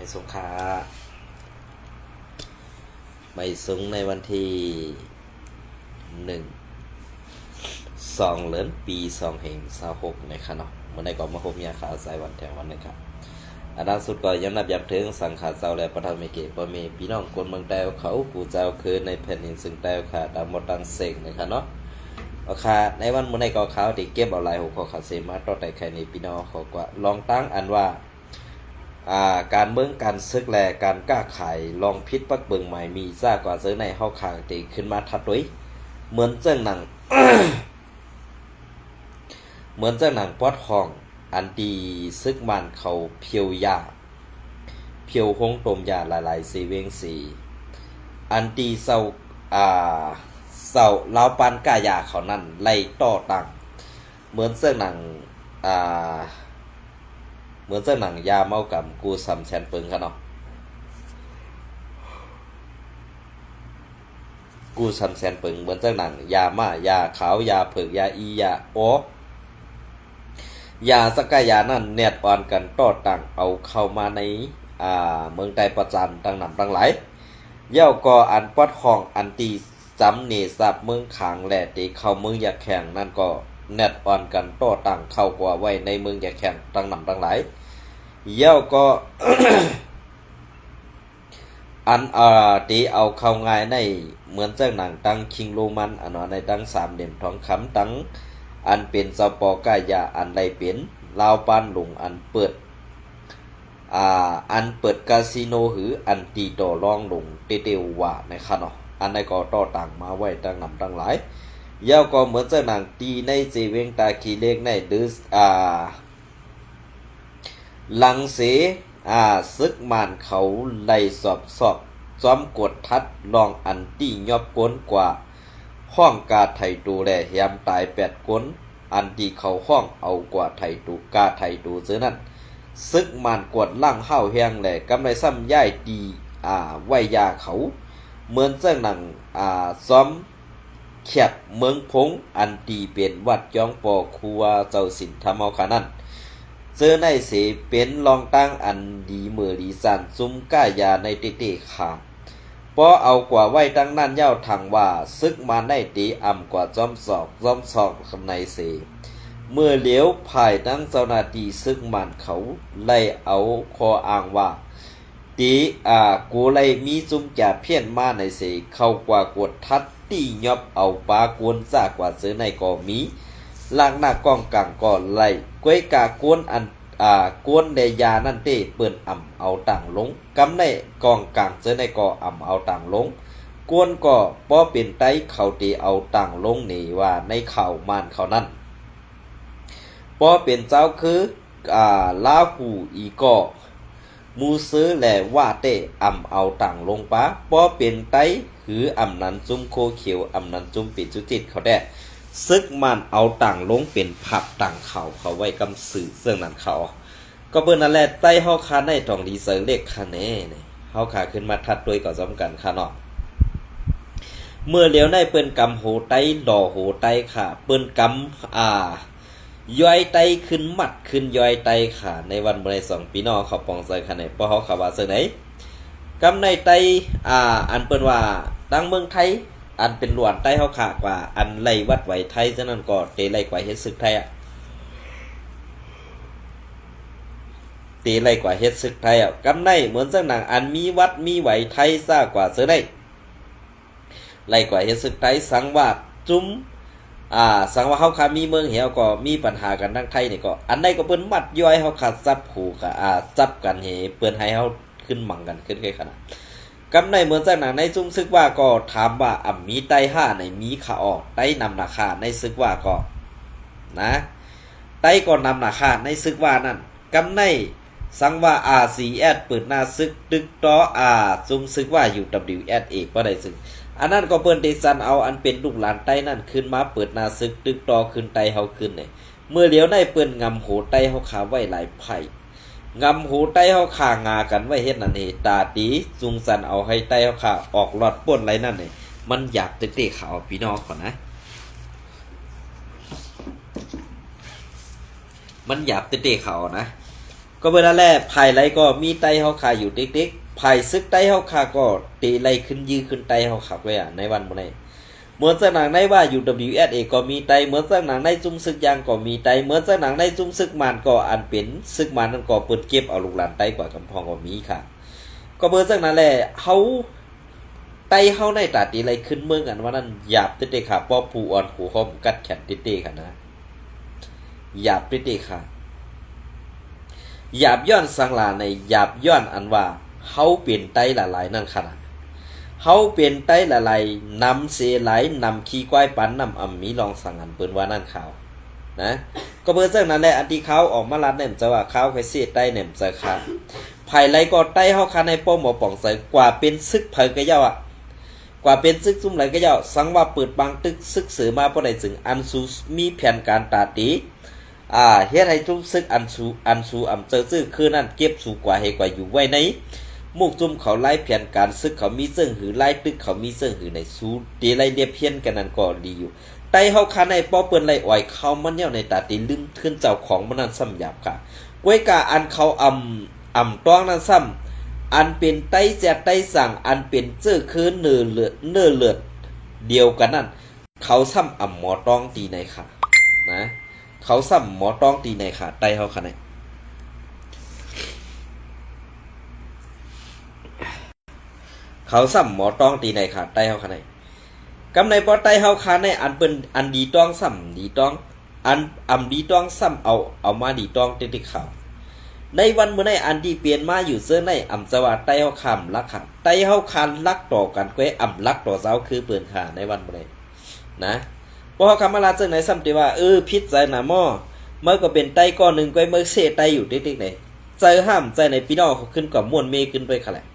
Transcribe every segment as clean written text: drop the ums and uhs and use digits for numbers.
ไม่สงขลาไม่สูงในวันที่1/2/26นะครับเนาะเมื่อใดก็มาพบยาขาสายวันแถววันนึงครับอันล่าสุดก็ย้ำนับย้ำถึงสังขารเจ้าและประธานเมเกะมีพี่น้องคนเมืองแต้วเขากูเจ้าคือในแผ่นดินซึ่งแต้วค่ะดำหมดดังเสงนะครับเนาะเอาค่ะในวันเมื่อใดก็เขาที่เก็บเอาลายหัวข้อขาเสมาต่อแต่ใครในพี่น้องเขาก็ลองตั้งอันว่าการเมืองการซึกแลการกล้าขายลองพิษปักเบิงใหม่มีซ่ากว่าซื้อในเฮาคางตีขึ้นมาทัดด้วยเหมือนเจ้าหนัง เหมือนเจ้าหนังปอดห้องอันดีซึกมันเขาเพียวยาเพียวคงตมยาหลายๆสีเวงสีอันดีเศร้าเศร้าลาวปันกายาเขานั่นไล่ต่อตังเหมือนเจ้าหนังเหมือนเจ้าหนังยาเมากับกูซ้ำแชนปึงครับเนาะกูซ้ำแชนปึงเหมือนเจ้าหนังยามายาขาวยาเผือกยาอียาโอยาสกายานั่นเน็ตอ่อนกันต่อตังเอาเข้ามาในเมืองไทยประจันตั้งนำตั้งหลายเย่าก็อันปอดของอันตีจำเนซับเมืองขางแหล่ตีเข้าเมืองอยากแข่งนั่นก็เน็ตอ่อนกันต่อตังเข้ากว่าไว้ในเมืองอยากแข่งตั้งนำตั้งหลายเย่าก็ อันตีเอาเข้าง่ายในเหมือนเจ้าหนังตั้งคิงโรมันอันว่าในตั้ง3 เหรียญทองคำตั้งอันเป็นสปอกายาอันใดเป็นลาวปานหลงอันเปิดคาสิโนหืออันตีต่อรองหลงเตว่านะครับเนาะอันใดก็ต่อต่างมาไว้ตั้งนำตั้งหลายยาวก็เหมือนเจ้าหนังตีในเจเวงตาคีเล็กในดื้อลังเสซึกมานเขาไล่สอบซ้อมกดทัดลองอันตียอบก้นกว่าห้องกาไทตูแลยามตาย8 ก้นอันที่เขาห้องเอากว่าไทตูกาไทตูเสือนั่นซึกมานกวดล่างห้าวแหงแหล่กำไรซ้ำย่ายตีไว้ยาเขาเหมือนเจ้าหนังซ้อมแคบเมืองพงอันตีเป็นวัดย้องปอครัวเจ้าสินธรรมเอาขานั่นเจอในเสเป็นรองตั้งอันดีเมื่อดีสันซุ้มก้ายาในเตขาเพราะเอากว่าไว้ตั้งนั่นเย้าทางว่าซึกมาได้ตีอ่ำกว่าจอมศอกคำในเสเมื่อเหลียวภายตั้งเจ้านาตีซึกมันเขาไล่เอาคออ้างว่าตีกูไล่มีจุ่มจ่าเพี้ยนมาในเสเข้ากว่ากดทัดตียอบเอาปากวนซากกว่าเสือในก่อมีล่างหน้ากองกลางก่อไล่ก้วยกากวนอันกวนเดยานั่นเต้เปิ้นอ่ำเอาต่างลงกำในกองกลางเสือในก่ออ่ำเอาต่างลงกวนก็ป้อเป็นไตเขาตีเอาต่างลงนี่ว่าในเข่ามานเขานั่นป้อเป็นเจ้าคือลาหูอีก่อมูซื้อแหล่ว่าเต้อ่ำเอาต่างลงป้าป้อเป็นไตหืออ่ำนั้นจุ้มโคเขียวอ่ำนั้นจุ้มปิดจุจิตเขาแด่ซึกมันเอาต่างลงเป็นผับต่างเขาไว้กำสื่อเสื่องนั้นเขาก็เบิ่นนั่นแหละใต้เฮาคาในตองดีเสเลขคะแนนเฮาขาขึ้นมาทัดด้วยก็ซ้อมกันค่ะเนาะเมื่อเหลียวในเปิ้นกำโหไตดอโหไตค่ะเปิ้นกำย่อยไตขึ้นมัดขึ้นย่อยไตค่ะในวันบ่ได้2 ปีน้อเขาปองใส่คะแนนบ่เฮาเขาว่าซื่อไหนกำในไตอันเปิ้นว่าดังเมืองไทยอันเป็นหลวนใต้เฮาขากว่าอันไล่วัดไหวไทยฉะนั้นก็เตไล่กว่าเฮ็ดศึกไทยเตไล่กว่าเฮ็ดศึกไทยกำในเหมือนจังหนังอันมีวัดมีไหวไทยซ่ากว่าเสือได้ไล่กว่าเฮ็ดศึกไทยสังว่าจุ้มสังว่าเฮาขามีเมืองเหี่ยวก็มีปัญหากันทั้งไทยนี่ก็อันใดก็เปิ้นมัดย่อยเฮาขาดจับขู่ก็จับกันให้เปิ้นให้เฮาขึ้นมั่งกันขึ้นแค่ขนาดกำในเหมือนจากหนังในจุ้มซึกว่าก็ถามว่ามีไต5ในมีขาออกไตนำนาคาในซึกว่าก็นะไตก็นำนาคาในซึกว่านั่นกำในสังว่า RCS เปิดหน้าซึกตึกต่อจุ้มซึกว่า UWS เอกบ่ได้ซึกอันนั้นก็เปิ้นได้สั่นเอาอันเป็นลูกหลานไตนั่นขึ้นมาเปิดหน้าซึกตึกต่อขึ้นไตเฮาขึ้นนี่เมื่อเหลียวในเปิ้นงำโหไตเฮาขาไว้หลายไผงำหูไตเฮาขางากันไว้เฮ็ดนั่นเฮตาตีจุงสันเอาให้ไตเฮาขาออกหลอดป่นไรนั่นนี่มันอยากเตะๆขาวพี่น้องก่อนนะมันหยาบเตะๆขาวนะ ก็เวลาแรกภายไรก็มีไตเฮาขาอยู่ติ๊กๆภายซึกไตเฮาขาก็ตีไล่ขึ้นยื้อขึ้นไตเฮาขาไว้ในวันมื้อนี้เหมือนจากหนังในว่า UWSA ก็มีไตเหมือนจากหนังในจุ่มซึกยางก็มีไตเหมือนจากหนังในจุ่มซึกมันก็อันเป็นซึกมันนั่นก็เปิดเก็บเอาลูกหลานไตกว่ากำพองก็มีค่ะก็เบิ่งจากนั้นแหละเฮาไตเฮาในตาตีไล่ขึ้นเมืองกันว่านั้นหยาบติๆค่ะป้อผู้อ่อนหูคอมกัดแขนติๆค่ะนะหยาบติๆค่ะหยาบย้อนสังลาในหยาบย้อนอันว่าเฮาเป็นไตหลายๆนั่นขนาดเฮาเป็นไตหลายๆนำเสหลายนำขี้ควายปันนำอำมีลองสั่งอันเปิ้นว่านั่นข่าวนะก็เบิ่งจังนั้นแหละอันที่เขาออกมาลัดเนี่ยจะว่าเขาไผเสียไตเนี่ยจะค่ะภายไรก็ไตเฮาคันในป้อมบ่ป่องใส่กว่าเป็นซึกเผยกะเจ้าอ่ะกว่าเป็นซึกซุ่มไหลกะเจ้าสังว่าเปิดบางตึกซึกเสือมาบ่ได้ถึงอันสูมีแผนการตาตีเฮ็ดให้จุ่มซึกอันสูอำเจอซื่อคือนั่นเก็บสูกว่าให้กว่าอยู่ไว้ในมุกจุ่มเขาไล่แผนการซึกเขามีเสิ่งหือไล่ตึกเขามีเสิ่งหือในสูตีไล่เดียเพี้ยนกันนั่นก็ดีอยู่ไตเฮาคันในป้อเปิ้นไล่อ่อยเขามันเนี่ยในตาตีลืมขึ้นเจ้าของมันนั่นซ้ำหยาบค่ะกวยกาอันเขาอำต้องนั่นซ้ำอันเป็นไตแจกไตสั่งอันเป็นเจ้อคือเนื้อเลือดเดียวกันนั่นเขาซ้ำหมอต้องตีในค่ะนะเขาซ้ำหมอต้องตีในค่ะไตเฮาคันในเขาซ้ำหมอต้องตีในค่ะไตเฮาคันในกำในปอไตเฮาคันในอันเป็นอันดีต้องซ้ำดีต้องอันดีต้องซ้ำเอามาดีต้องติดข่าวในวันเมื่อในอันที่เปลี่ยนมาอยู่เสื้อในอำสวัสดิ์ไตเฮาคำลักค่ะไตเฮาคันลักต่อกันแควอำลักต่อเจ้าคือเปิ่นค่ะในวันเมื่อในนะพอเฮาคำมาลาจังไหนซ้ำที่ว่าพิษใจหน้าหม้อเมื่อก็เป็นไตก้อนนึงแควเมื่อเสไตอยู่ติ๊กๆไหนใจห้ามใจในพี่น้องเขาขึ้นกับม่วนเมขึ้นไปค่ะแหละ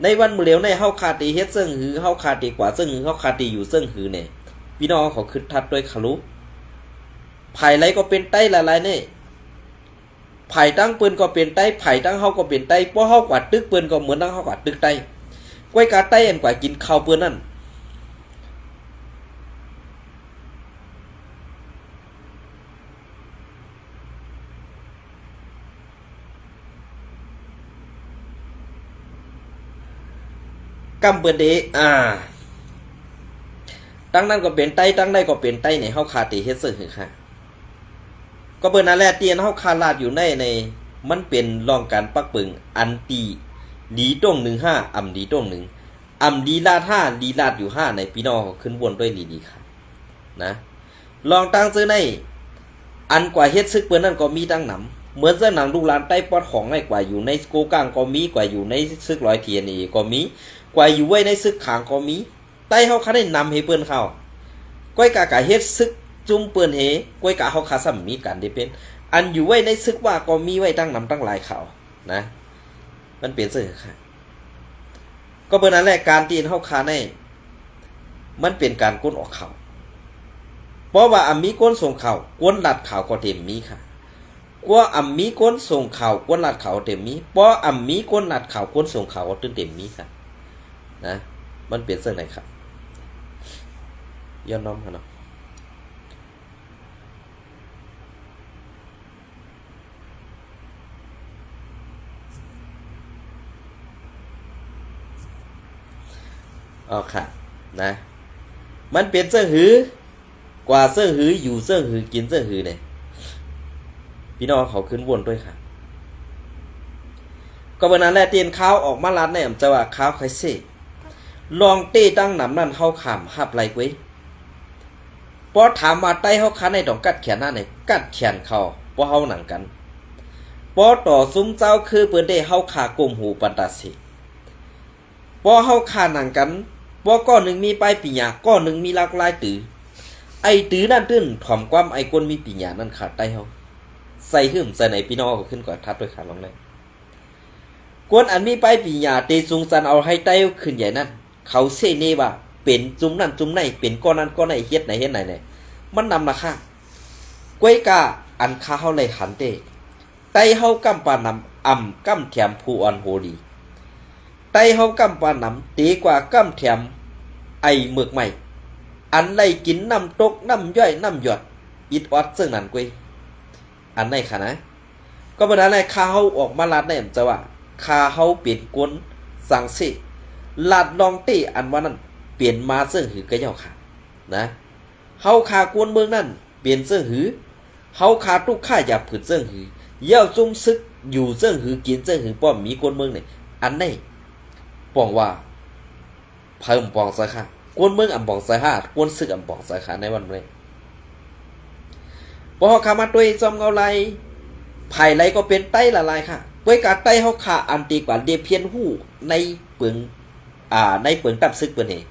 ในวันมื้อเหลียวในเฮาคาตีเฮ็ดซึ่งหือเฮาคาตีกว่าซึ่งหือเฮาคาตีอยู่ซึ่งหือเนี่ยพี่น้องเขาขึ้นทัดด้วยคารุภายไรก็เป็นไตหลายๆนี่ไผ่ตั้งปืนก็เป็นไตไผ่ตั้งเฮาก็เป็นไตเพราะเฮากว่าตึกปืนก็เหมือนตั้งเฮากว่าตึกไตกล้วยกาไตอันกว่ากินข้าวปืนนั่นกำเปิ้นเดตั้งนั้นก็เป็นไตตั้งได้ก็เป็นไตเนี่ยเฮาคาติเฮ็ดซื่อค่ะก็เปิ้นนั่นแหละเตียนเฮาคาลาดอยู่ในมันเป็นรองการปักปึงอันตีดีตรง15อำดีตรง1อำดีลาด5ดีลาดอยู่5ในพี่น้องขึ้นวนด้วยดีๆค่ะนะลองตั้งซื้อในอันกว่าเฮ็ดซึกเปิ้นนั่นก็มีตั้งหนำเหมือนเสื้อหนังลูกหลานใต้ปอดของในกว่าอยู่ในโกกลางก็มีกว่าอยู่ในซึกร้อยเทียนนี่ก็มีกว่าอยู่ไว้ในซึกขางก็มีใต้เฮาคันได้นำให้เปิ้นเข้าก้อยกะเฮ็ดซึกจุ่มเปิ้นเฮก้อยกะเฮาคาซ้ำมีกันได้เป็นอันอยู่ไว้ในซึกว่าก็มีไว้ตั้งนำตั้งหลายข่าวนะมันเปลี่ยนซื่อค่ะก็เปิ้นนั่นแหละการที่เฮาคาในมันเป็นการก้นออกข่าวเพราะว่ามีก้นส่งข่าวก้นลัดข่าวก็เต็มมีค่ะกว่ามีก้นส่งข่าวก้นลัดข่าวเต็มมีเพราะมีก้นลัดข่าวก้นส่งข่าวก็เต็มมีค่ะนะมันเปลี่ยนเสื้อไหนครับย้อนน้อมค่ะเนาะค่ะนะมันเปลี่ยนเสื้อหือกว่าเสื้อหืออยู่เสื้อหือกินเสื้อหือเนี่ยพี่น้องเขาขึ้นวนด้วยค่ะก็วันนั้นแหละเตียนข้าวออกมาลัดในจะว่าข้าวไข่เซ่ลองเต้ตั้งหนำนั่นเฮาขามหับไหลไว้พอถามมาใต้เฮาคันในต้องกัดแขนหน้าไหนกัดแขนเขาเพราะเฮาหนังกันพอต่อซุ้มเจ้าคือเปิ้นได้เฮาขากลมหูปันตาสิพอเฮาขาหนังกันพอก้อนหนึ่งมีปลายปีหยาก้อนหนึ่งมีหลากหลายตือไอตือนั่นตื้นถ่อมความไอคนมีปีหยานั่นขาดใต้เฮาใส่หึ่มใส่ไหนพี่น้องเขาขึ้นก่อนทัดด้วยขาลงเลยกวนอันมีปลายปีหยาเตซุงซันเอาให้ใต้ขึ้นใหญ่นั่นเขาเซเนว่าเป็นจุ่มนั่นจุ่มในเป็นก้อนนั้นก้อนไหนเฮ็ดไหนมันนำราคากวยกาอันค้าเฮาเลยหันเตไตเฮากำปานำกำแถมผู้อ่อนโหดีไตเฮากำปานำตีกว่ากำแถมไอหมึกใหม่อันไล่กินน้ำตกน้ำย่อยน้ำหยดอิดออดซึ่งนั่นกวยอันไหนค่ะนะ ก็บ่ได้แลค่าเฮาออกมาลาดได้จะว่าค่าเฮาเปลี่ยนกวนสังสิลาดลองตี้อันว่านั้นเปลี่ยนมาซึ่งหือกะเจ้าค่ะนะเฮาคากวนเมืองนั่นเปลี่ยนเสื้อหือเฮาคาทุกค่าอย่าผืดเสื้อหือเย่าจุ้มซึกอยู่เสื้อหือกินเสื้อหือป้อมมีกวนเมืองนี่อันนี้ป้องว่าเพิ่มปองใส่ค่ะกวนเมืองอำปองใส่ค่ะกวนซึกอำปองใส่ค่ะในวันนี้บ่เฮาคามาด้วยจอมเงาไหลไผไหลก็เป็นไต้ละลายค่ะด้วยการไต้เฮาคาอันตีกว่าเดเพียนหู้ในเปิงในเปิงตับซึกเปิ้นนี่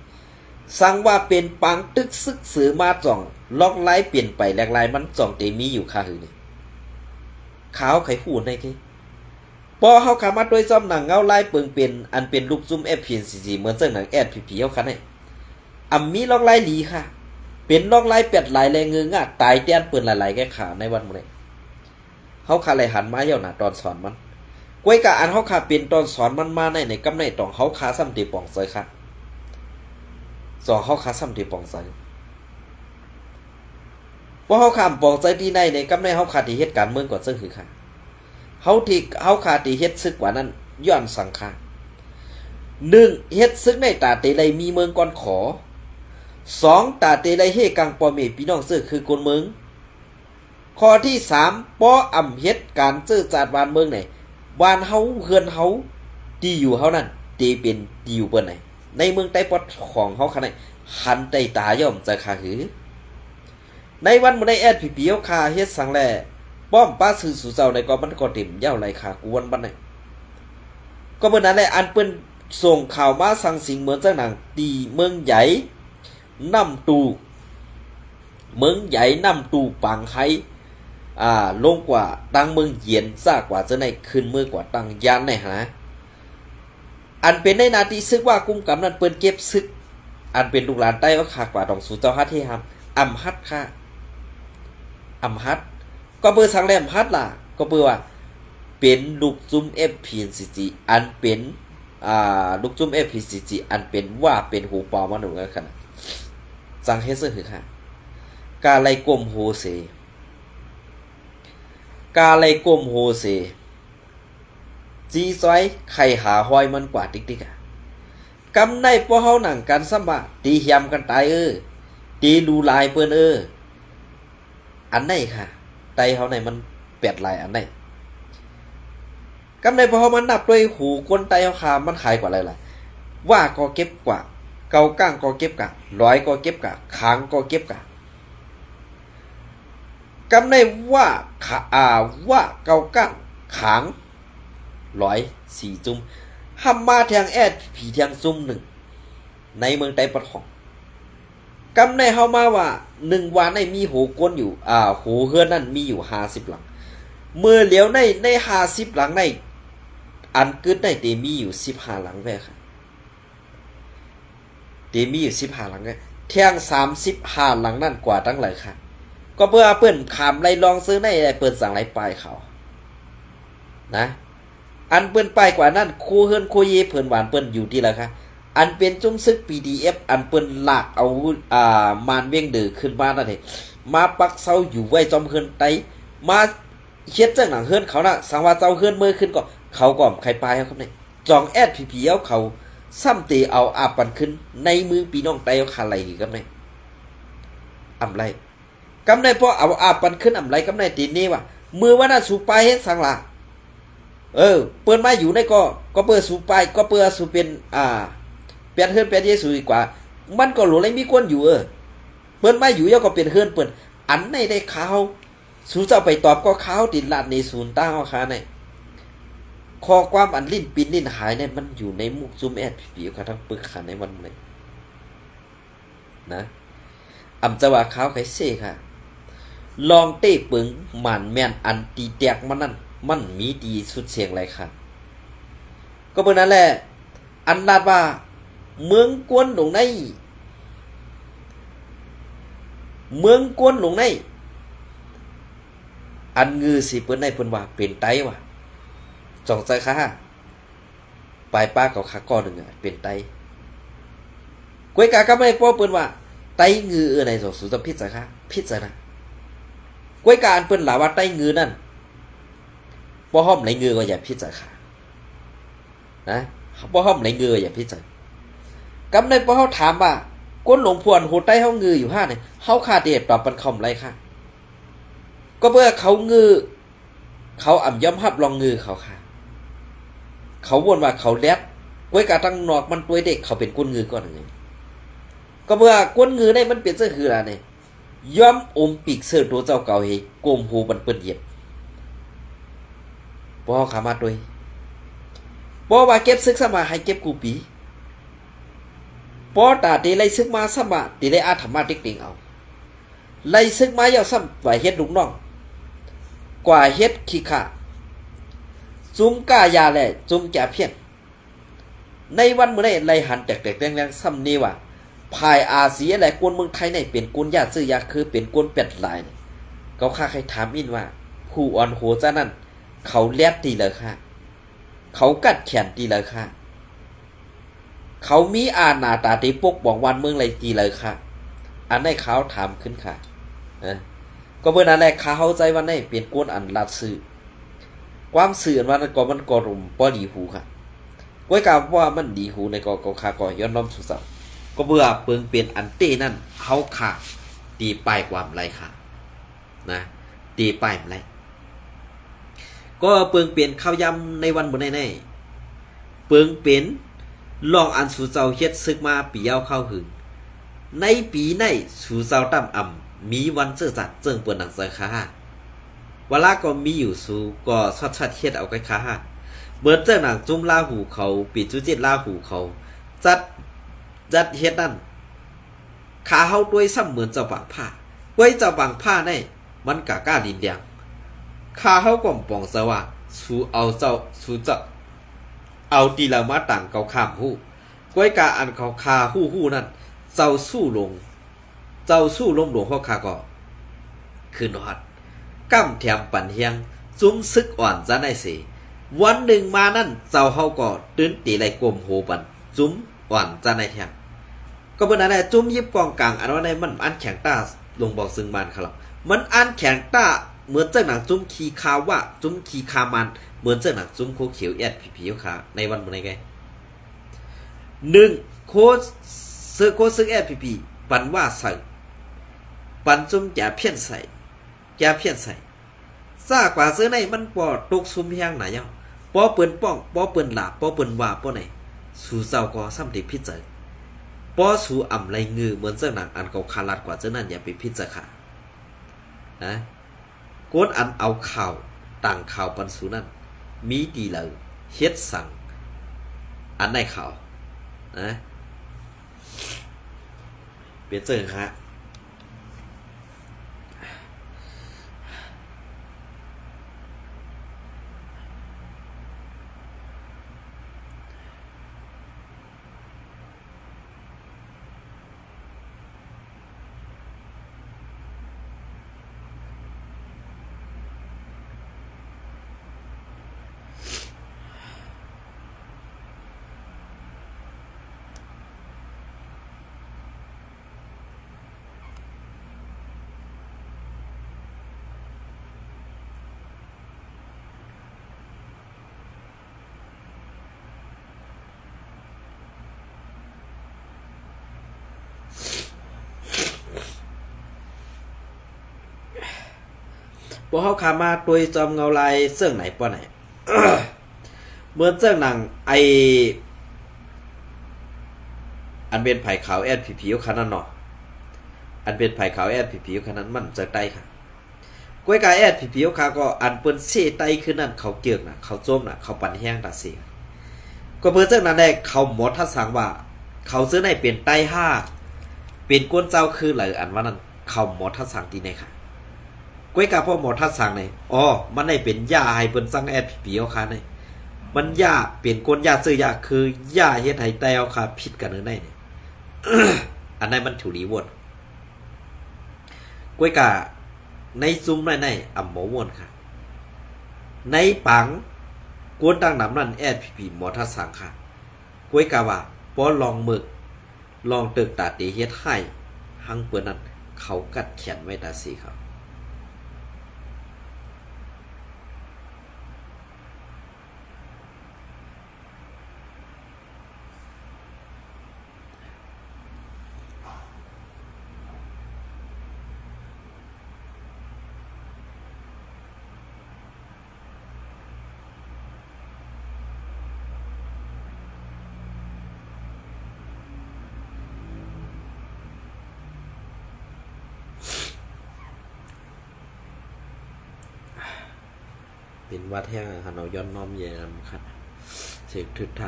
สั่งว่าเป็นปังตึกซึกสือมาจ่องล็อกไล่เปลี่ยนไปแหลกลายมันจ่องเตมีอยู่ค่ะหือนี่ขาวไขหูในคิพอเฮาขามาด้วยซ้อมหนังเงาลายเปิงเป็นอันเป็นลูกซุ่ม FPNCC เหมือนเส้นหนัง SPP เฮาคันให้มีล็อกไล่หลีค่ะเป็นล็อกไล่เป็ดหลายแรงเงืองะตายแต้นเปิ้นหลายๆแก่ขาในวันมื้อนี้เฮาคาเลยหันมาเหี่ยวหน้าตอนสอนมันกวยกะอันเฮาคาเป็นตอนสอนมันมาในกำในต้องเฮาคาซ้ำตีป่องเซยค่ะสอเฮาคาซ้ำตีป่องเซยบ่เฮาข้ามป่องเซยที่ในกำในเฮาคาที่เฮ็ดการเมืองก่อนซึ่งคือค่ะเฮาที่เฮาคาที่เฮ็ดซึกกว่านั้นย้อนสังขาร1เฮ็ดซึกในตาเตไลมีเมืองก่อนขอ2ตาเตไลเฮกังปอเมพี่น้องซื้อคือคนเมืองข้อที่3ป้ออำเฮ็ดการซื้อจาดบ้านเมืองไหนบ้านเฮาเฮือนเฮาที่อยู่เฮานั่นตีเป็นที่อยู่เปิ้นไหนในเมืองใต้ปอดของเฮาคันไหนหันใต้ตาย่อมจะคาหือในวันมื้อใดแอดพี่เปียวคาเฮ็ดสังแลป้อมป้าซื้อสู่เจ้าในก็มันก็เต็มยาวไหลขากวนบัดไหนก็เมื่อนั้นแหละอันเปิ้นส่งข่าวมาสั่งสิงเหมือนจังหนังตีเมืองใหญ่น้ำตูเมืองใหญ่น้ำตูปังไห้ลงกว่าตั้งเมืองเย็นซากกว่าจะในขึ้นเมื่อกว่าตั้งยานในหาอันเป็นในนาทีซึกว่ากุ้มกำนั้นเปิ้นเก็บซึกอันเป็นลูกหลานใต้ก็ขากว่าต้องสู่เจ้าฮัดที่ทำอำฮัดค่ะอำฮัดก็เปิดสังแรมฮัดล่ะก็เปิดว่าเป็นลูกจุ้ม FPNCG อันเป็นลูกจุ้ม FPNCG อันเป็นว่าเป็นหูปอมาหนูกันขนาดจังเฮ็ดซื่อคือค่ะกาไลกลมโฮเซจีซอยไข่หาหอยมันกว่าติ๊กกำในป้อเฮาหนังกันซ้ำว่าตีเหียมกันตายตีดูลายเปิ้นอันไหนค่ะไตเฮาไหนมันแปดลายอันไหนกำในป้อเฮามันนับด้วยหูคนไตเฮาขามันขายกว่าอะไรล่ะว่าก็เก็บกว่าเกาก้างก็เก็บกะร้อยก็เก็บกะค้างก็เก็บกะกำในว่าเกาก้างค้าง104จุ่มห้ำมาแทงแอดผีแทงซุ่ม1ในเมืองไต้ปะทองกำในเฮามาว่า1วันในมีโหก้นอยู่โหเฮือนนั่นมีอยู่50หลังเมื่อเหลียวใน50หลังในอันกึดได้เตมีอยู่15หลังแว่ค่ะเตมีอยู่15หลังแว่แทง35หลังนั่นกว่าตั้งหลายค่ะก็เพื่อเปิ้นขามไล่ลองซื้อในเปิ้นสั่งไล่ปลายเขานะอันเปิ้นป้ายกว่านั้นคูเฮือนคูเยเพิ่นหวานเปิ้นอยู่ที่ละค่ะอันเป็นจุ้มซึก PDF อันเปิ้นลากเอามานเวียงเดือขึ้นมานั่นเองมาปักเซาอยู่ไว้จอมเฮือนไตมาเฮ็ดจังหนังเฮือนเขาน่ะสังว่าเจ้าเฮือนมือขึ้นก็เขาก็ใครปลายครับนี่จองแอดพีเอาเขาซ้ำตีเอาอาปันขึ้นในมือพี่น้องไตเอาคาไหลครับนี่อำไรกำในพอเอาอาปันขึ้นอำไรกำในตีนี้ว่ามือว่าน่ะสูปลายเฮ็ดสังล่ะเปิ้นมาอยู่ในก็เปิดสู่ไปก็เปิดสู่เป็นเปลี่ยนเฮือนเปลี่ยนเยซูดีกว่ามันก็หลวเลยมีคนอยู่เปิ้นมาอยู่ยาก็เป็นเฮือนเปิ้นอันในได้ข่าวสู่เจ้าไปตอบก็ข่าวติดลาดในศูนย์ตั้งเอาคาในข้อความอันลิ้นปินลิ้นหายเนี่ยมันอยู่ในมุกซุมแอดผีๆค่ะทั้งปึกขาในวันเลยนะอำจะว่าข่าวไผเซ่ค่ะลองเต้ปึงหมันแม่นอันตีแตกมันนั่นมันมีดีสุดเสียงไรค่ะก็เมื่อนั้นแหละอันลาดว่าเมืองกวนหลงในอันงือสิเปิ้นในเปิ้นว่าเป็นไตว่ะจองใจค่ะปลายป้ากับขาก้อนหนึ่งเป็นไตกวยกาก็ไม่ป้อเปิ้นว่าไตงือในสองสุตพิษจ้ะค่ะพิษจ้ะนะกวยกาอันเปิ้นหลาว่าไตงือนั่น บ่ห้อมไหลเงือก็อย่าพิจารณานะบ่ห้อมไหลเงืออย่าพิจารณากำในพอเฮาถามว่าก้นหลวงพวนโหใต้เฮาเงืออยู่5เนี่ยเฮาค่าเดชปรับปันคอมไรค่ะก็เพื่อเขาเงือเขาอ่ำย่อมรับรองเงือเขาค่ะเขาวนว่าเขาแลดก้วยกะตั้งนอกมันตัวเด็กเขาเป็นก้นเงือก่อนไงก็เมื่อก้นเงือได้มันเป็นเสื้อคือล่ะเนี่ยย่อมอมปีกเสื้อตัวเจ้าเก่าเฮกลมหูบันเปิ้นเหยียบบ่ขามาด้วยบ่ว่าเก็บซึกสมาให้เก็บกูปีบ่ตาตีไล่ซึกมาสมาตีไล่อาธรรมะติ๊กติงเอาไล่ซึกมาเยาซ้ำว่าเฮ็ดลูกน้องกว่าเฮ็ดขี้ข้าจุ้มก้ายาแลจุ้มแก่เพี้ยนในวันมื้อนี้ไล่หันแตกๆแรงๆซ้ำนี้ว่าภายอาเซียและกวนเมืองไทยในเป็นกวนญาติซื้อยาคือเป็นกวนเป็ดหลายเขาค่าใครถามอินว่าผู้อ่อนโหซะนั่นเขาแลดตีเลยค่ะเขากัดแขนตีเลยค่ะเขามีอาณาตาตีปกบอกวันเมืองไรตีเลยค่ะอันได้เขาถามขึ้นค่ะก็เมื่อนั้นแหละเขาเข้าใจว่าในเปลี่ยนกวนอันลัดซื้อความสื่ออันว่านั้นก็มันก็รุมป้อดีหูค่ะก้อยกาว่ามันดีหูในก็คาก็ย้อนน้อมสุดสับก็เบื่อเปิงเปลี่ยนอันเต้นั่นเขาขาตีป้ายความไรค่ะนะตีป้ายไรก็เปิงเปลี่ยนข้าวยำในวันบนในเปิงเป็นลองอันสู่เจ้าเฮ็ดซึกมาปีเอาเข้าหึงในปีในสู่เจ้าตั้มอ่ำมีวันเสื้อจัดเจิงเปิดหนังเสือค่ะเวลาก็มีอยู่สู่ก็ชัดเฮ็ดเอาไว้ค่ะเบิดเจ้าหนังจุ้มลาหูเขาปีจุจิตลาหูเขาจัดเฮ็ดนั่นขาเฮาด้วยซ้ำเหมือนเจ้าบางผ้าไว้เจ้าบางผ้าในมันกะก้าดินแดงขาเฮาก็ปองซะว่าสู่เอาเจ้าสู่เจ้าเอาตีละมาต่างเกาข้ามหู้ก้อยกาอันเขาคาหู้นั่นเจ้าสู้ลงหลวงพ่อคาก็คืนฮอดก้ำแถมปั่นเฮียงจุ้มซึกอ่อนจะได้สิวันหนึ่งมานั่นเจ้าเฮาก็ตื่นตีไหลกลมโหปันจุ้มอ่อนจะได้แถมก็เป็นอะไรจุ้มยิบกองกลางอันว่าในมันอันแข็งต้าลงบอกซึ่งมันครับมันอันแข็งต้าเหมือนเจ้าหนังจุ้มขีคาว่าจุ้มขีคามันเหมือนเจ้าหนังจุ้มโคเขียวแอดผีขาในวันเมื่อไง1โคซึกแอดผีปันว่าใส่ปันจุ้มแก่เพี้ยนใส่ซากว่าซื้อในมันปอตกซุ่มเฮียงไหนยังปอเปิ้นป้องปอเปิ้นหลาปอเปิ้นว่าปอไหนสู่เจ้าก็ซ้ำได้พิจารณาปอสู่อ่ำไรงือเหมือนเจ้าหนังอันเก่าคาลัดกว่าเจ้านั้นอย่าไปพิจารณานะโกนอันเอาข่าวต่างข่าวปันสู่นั้นมีดีเลยเฮ็ดสั่งอันในข่าวนะเปลี่ยนเจอฮะพวกเขาขามาตัวจอมเงาลายเสื่องไหนป้อไหน เหมือนเสื่องหนังอันเป็นไผ่ขาวแอดผีๆขนาดเนาะอันเป็นไผ่ขาวแอดผีๆขนาดมันจะไตค่ะก้อยกาแอดผีๆขาก็อันเปิ้นเสไตขึ้นนั่นเขาเกี่ยงน่ะเขาโจมน่ะเขาปั่นแห้งตัดเสียก็เพิ่นเสื่องนั้นได้เขาหมอทัดสังว่าเขาซื้อในเป็นไต5เป็นก้นเจ้าคือหลายอันว่านั้นเขาหมอทัดสังดีในค่ะก้อยกาพ่อหมอทัดสั่งเลยมันได้เป็นยาให้เปิ้นสั่งแอดผีเอาค่ะนี่มันยาเป็นก้นยาซื้อยาคือยาเฮ็ดให้แตวค่ะผิดกันในนี่ อันนั้นมันถูดีวนก้อยกาในซุ้มในอ่ำหมอวนค่ะในปังกวนตั้งน้ำนั่นแอดผีหมอทัดสั่งค่ะก้อยกาว่าป้อลองมึกลองตึกตาตีเฮ็ดให้หังเปิ้นนั้นเขากัดแขนไว้ตาสีครับ เป็นวัดแห้งครับเราย้อนน้อมแย่ครับเสกทึกทั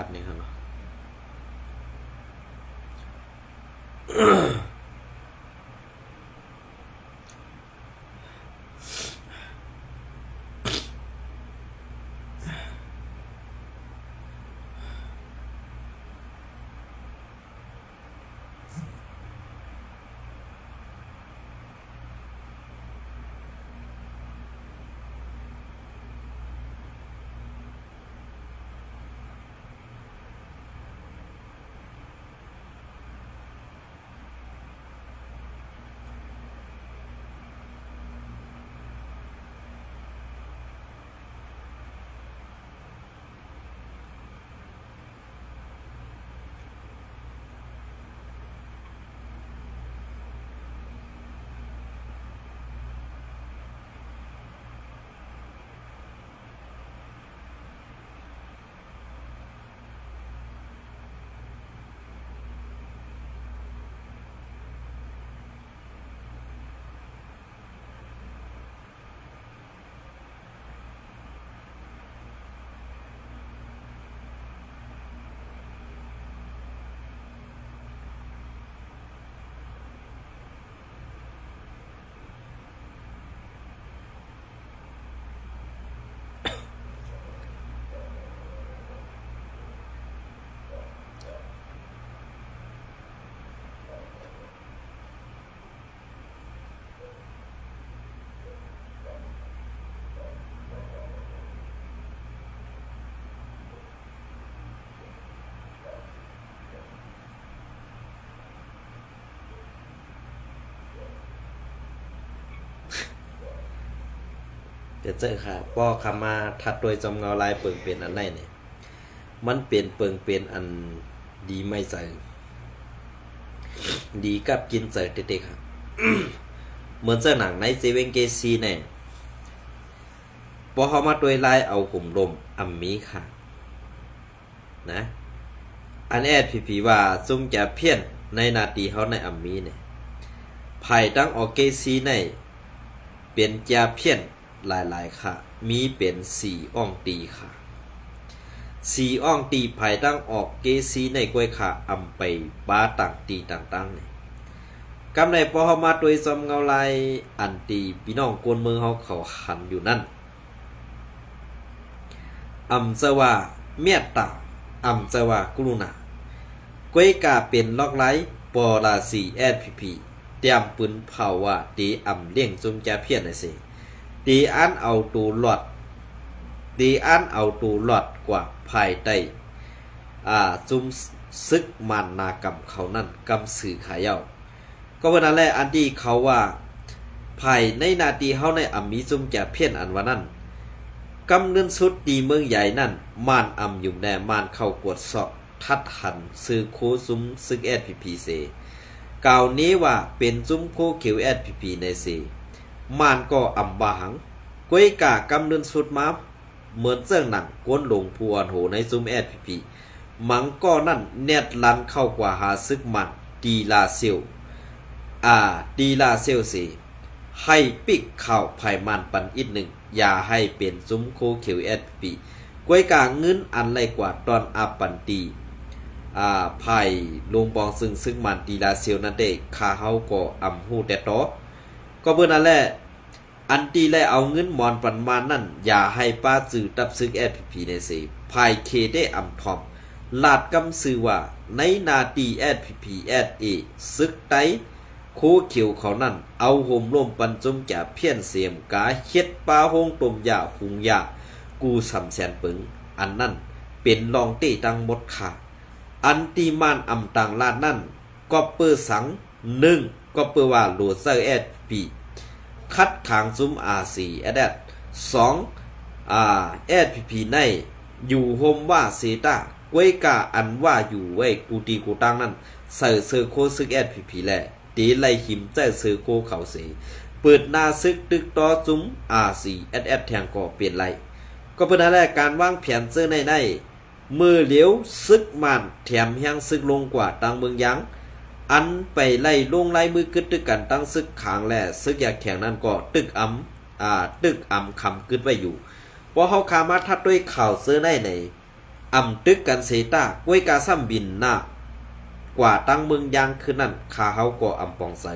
ดนี่ครับเนาะ เดี๋ยวเจอค่ะป้อคำมาทัดโดยจอมเงาลายเปิงเป็นอันไรเนี่ยมันเป็นเปิงเป็นอันดีไม่ใส่ดีกับกินใส่เด็กๆครับ เหมือนเสื้อหนังในเซเว่นเกซีเนี่ยพอเขามาโดยลายเอาหุ่มลมอัมมีค่ะนะอันแอดผีว่าซุ่มจะเพี้ยนในนาทีเขาในอัมมีเนี่ยไผ่ตั้งออกเกซีในเป็นจะเพี้ยนหลายๆค่ะมีเป็น4อ่องตีค่ะ4อ่องตีไผ่ตั้งออกเกซีในกล้วยค่ะอำไปบ้าต่างตีต่างๆเนี่ยกำในพอเขามาโดยซอมเงาลายอันตีพี่น้องกวนมือเขาหันอยู่นั่นอำเสว่าเมียตาอำเสว่ากรุณากล้วยกาเป็นล็อกไลปอราสีแอดพีเตรียมปืนเผาว่าตีอำเลี้ยงจุมจะเพี้ยนไอเสตีอันเอาตูหลอดตีอันเอาตูหลอดกว่าภายใต้จุมซึกมันนากรรมเขานั่นกำสื่อขายเย้าก็วันนั้นแหละอันที่เขาว่าภายในนาทีเขาในอัมมีจุมจะเพี้ยนอันว่านั่นกำเนินสุดตีเมืองใหญ่นั่นมานอำอยู่แน่มานเข้ากวดสอบทัดหันซื้อโคซุมซึกแอดพีเซกล่าวนี้ว่าเป็นจุมโคเขียวแอดพีในเซมานก็อำบาหังกวยกากำเนินสุดมาเหมือนเสื้อหนังก้นหลงพวนโหในซุมแอดพีมังก็นั่นแนดลันเข้ากว่าหาซึกมันดีลาเซลดีลาเซลสีให้ปิกข่าวภายมันปันอีกหนึ่งอย่าให้เป็นซุ้มโคเขียวแอดปีกวยกาเงินอันไรกว่าตอนอาปันตีภายลงปองซึ่งมันดีลาเซลนั่นเด้คาเฮาก็อำหูแต่ต่อก็เพื่อนั่นแหละอันตีและเอาเงินมอนปันมานั่นอย่าให้ป้าจือตับซึกแอดพีในเสภายเคได้อำทอมลาดกำซื้อว่าในนาตีแอดพีแอดเอซึกไตโคเขียวเขานั่นเอาห่มร่มปันจมแก่เพี้ยนเสียมกาเฮ็ดปลาห้องต้มยาหุงยากูสำแสนปึงอันนั่นเป็นรองเต้ตังหมดค่ะอันตีมานอำต่างลาดนั่นก็เปื้อสัง1ก็เปื้อว่าโหลเซอร์แอดปีคัดทางซุ้มR4แอด2แอดพีในอยู่โฮมว่าเซตากวยกาอันว่าอยู่ไว้กูตีกูตังนั่นใส่เซอร์โคซึกแอดพีแหละตีไล่หิมใจซื้อโคเขาเสเปิดหน้าซึกตึกต่อจุ้มR4SS แทงก่อเปลี่ยนไล่ก็เป็นอะไรการวางแผนซื้อในมือเหลียวซึกมันแถมแห้งซึกลงกว่าตังเมืองยังอันไปไล่ลงไล่มือกึดตึกกันตั้งซึกขางแหล่ซึกอยากแข่งนั่นก็ตึกอำคำกึดไว้อยู่ พอเฮาขามาทัดด้วยข่าวเสื้อในอำตึกกันเสตากวยกาซ้ำบินหน้ากว่าตั้งเมืองยางคือนั่นคาเฮาก็อำปองใส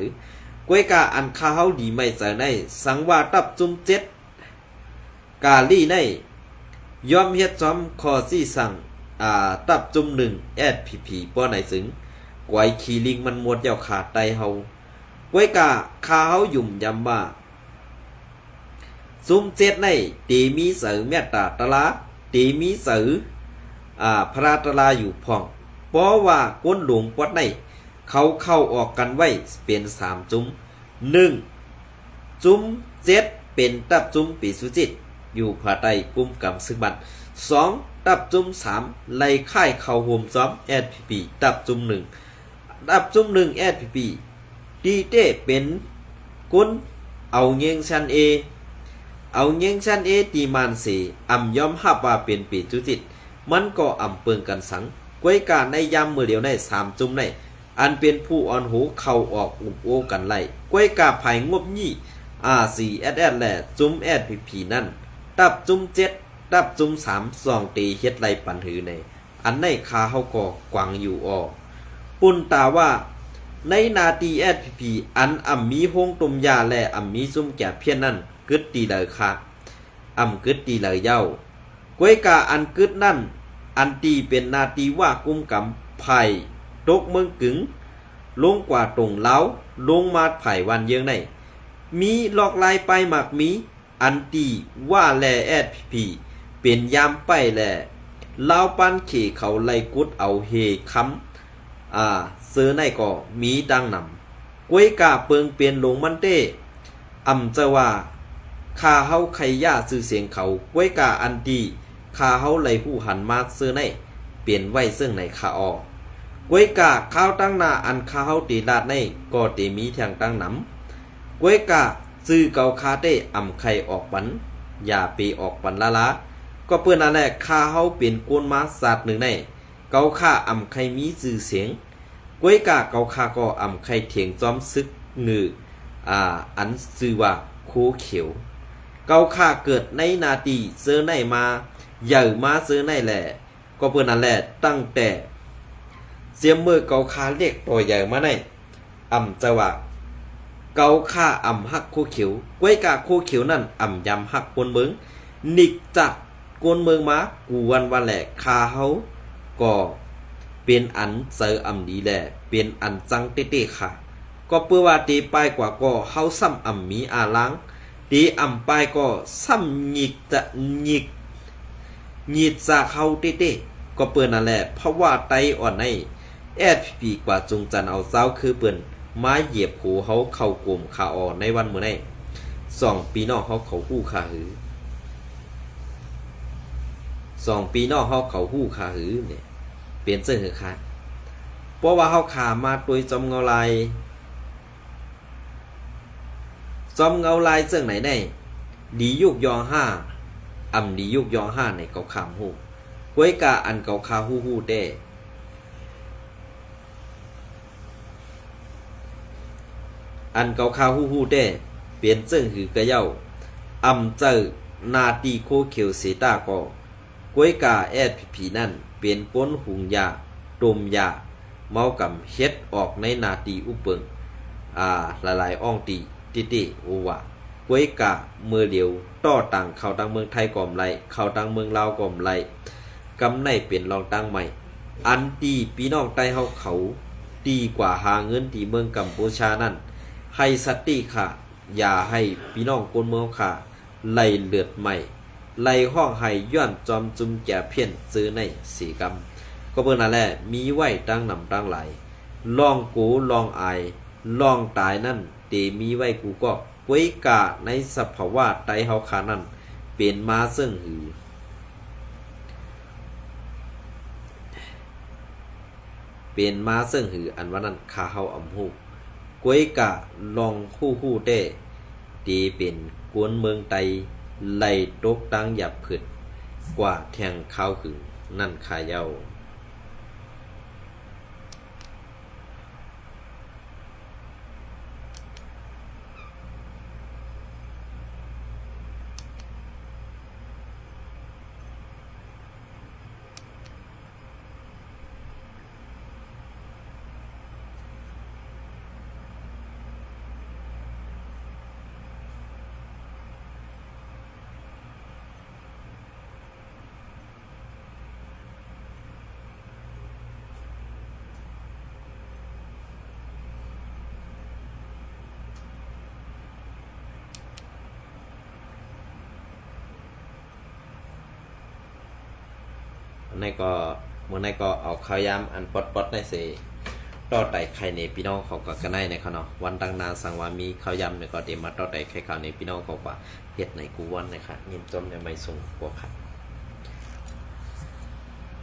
กวยกาอันคาเฮาดีไม่ใส่ในสังว่าตับจุมเจ็ดกาลี่ในยอมเฮ็ดจอมคอซี่สั่งตับจุมหนึ่งSPP ป้อไหนสึงกวยขี่ลิงมันมวดยาวขาดไตเฮากวยกาคาเฮายุ่มยำว่าซุมเจ็ดในตีมีเสือเมตตาตะลาตีมีเสือพระตะลาอยู่พ่องเพราะว่าก้นหลวงวัดในเขาเข้าออกกันไว้เป็น3จุ้ม1จุ้ม7เป็นตับจุ้มปีสุจิตอยู่ภายใต้กุมกำซึ่งบัน2ตับจุ้ม3ไล่ค่ายเข้าโฮมซ้อม SPP ตับจุ้ม1ตับจุ้ม1 SPP ดีเต้เป็นก้นเอาเงียงชันเอาเงียงชันตีมานสีอำย่อมหับว่าเป็นปีจุจิตมันก็อำเปิงกันสังกวยการในยามมือเดียวใน3จุ้มในอันเป็นผู้อ่อนหูเข้าออกอุบโอกันไล่กวยกาภายงบยี่4SS และจุ้ม SPP นั่นตับจุ้ม7ตับจุ้ม3 2ตีเฮ็ดไล่ปันหือในอันในคาเฮาก็กวางอยู่ออปุ่นตาว่าในนาตี SPP อันอำมีโฮงตุมยาและอำมีซุ่มแก่เพี้ยนนั่นกึดตีเลยค่ะอำกึดตีเลยเย้ากวยกาอันกึดนั่นอันตีเป็นนาตีว่ากุมกำไผ่ตกเมืองกึ๋งลงกว่าตรงเล้าลงมาไผ่วันเยืองในมีหลอกลายไปหมักมีอันตีว่าแลSPPเป็นยามไปแลเล้าปันเขเขาไล่กุดเอาเฮค้ำเสือในก็มีดังนำกวยกาเปิงเปลี่ยนลงมันเต้อำจะว่าคาเฮาไขย่าซื้อเสียงเขากวยกาอันดีคาเฮาไล่ผู้หันมาเสือในเปลี่ยนไว้ซึ่งในคาออกวยกาข้าวตั้งนาอันคาเฮาตีลาดในก็ตีมีทางตั้งนำกวยกาซื้อเกาคาเต้อำไข่ออกปันอย่าปีออกปันละก็เพื่อนนั่นแหละคาเฮาเปลี่ยนกวนมาศาสตร์หนึ่งในเกาคาอำไข่มีซื้อเสียงกวยกาเกาคาก็อำไข่เถียงจอมซึกงืออันซื้อว่าโคเขียวเกาคาเกิดในนาทีเสื้อในมาใหญ่มาเสื้อในแหละก็เพื่อนนั่นแหละตั้งแต่เสียมมือเกาคาเรียกตัวใหญ่มาในอำจะว่าเกาคาอำฮักโคเขียวกวยกาโคเขียวนั่นอำยำฮักกวนเมืองนิกจากกวนเมืองมากูวันแหละคาเฮาก็เป็นอันเซออำดีแหละเป็นอันจังเต้ๆค่ะก็เพื่อว่าตีไปกว่าก็เฮาซ้ำอำมีอาลังตีอำไปก็ซ้ำหยิกจะหยิกจากเฮาเต้ๆก็เปิ้นนั่นแหละเพราะว่าไตอ่อนในSPP กว่าจงจันเอาเจ้าคือเปิ้นมาเหยียบหูเฮาเข้ากลุ่มขาออในวันมื้อนี้2ปีนอกเฮาเขาฮู้ขาหือ2ปีนอกเฮาเขาฮู้ขาหือเนี่ยเปลี่ยนเสื้อหือค่ะเพราะว่าเฮาขามาโดยจอมเงาลายจอมเงาลายเสื้อไหนได้ดียุกยอง5อำดียุกยอง5ในเกาขามฮู้กวยกาอันเกาคาฮู้ๆได้อันเกาคาฮู้ๆได้เปลี่ยนเสื้อหือกะเย้าอำเจอนาตีโคเขียวเสตาก็กวยกาSPPนั่นเป็นก้นหุงยาดมยาเมากำเฮ็ดออกในนาตีอุเปิงหลายๆอ่องตีติโอวะกวยกาเมื่อเดียวต่อตังเข้าตังเมืองไทยก่อมไรเข้าตังเมืองลาวก่อมไรกำในเป็นรองตังใหม่อันตีพี่น้องใต้เฮาเขาดีกว่าหาเงินที่เมืองกัมพูชานั่นให้สติค่ะอย่าให้พี่น้องคนเมืองค่ะไล่เลือดใหม่ไล่ห้องให้ย้อนจอมจุมแก่เพี้ยนซื้อในสีกรรมก็เบิ่งนั่นแหละมีไว้ตั้งนำตั้งหลายลองกูลองอายลองตายนั่นเตมีไว้กูก็กวยกาในสภาวะไตเฮาขานั่นเป็นมาซึ่งหือเป็นมาซึ่งหืออันว่านั้นคาเฮาอำฮู้กวยกาลองฮู้ๆได้ตีเป็นกวนเมืองไตไล่ตกตังหยับผึดกว่าแทงข้าวคือนั่นขาเย้า ในก็เมื่อในก็เอาข้าวยำอันปดในเสต่อไต่ไข่ในพี่น้องเขาก็กันได้ในเขาเนาะวันตั้งนานสั่งว่ามีข้าวยำเนี่ยก็เดี๋ยวมาต่อไต่ไข่ขาวในพี่น้องเขาว่าเฮ็ดในกูวันนะคะยินจมในไม่ส่งพวกค่ะ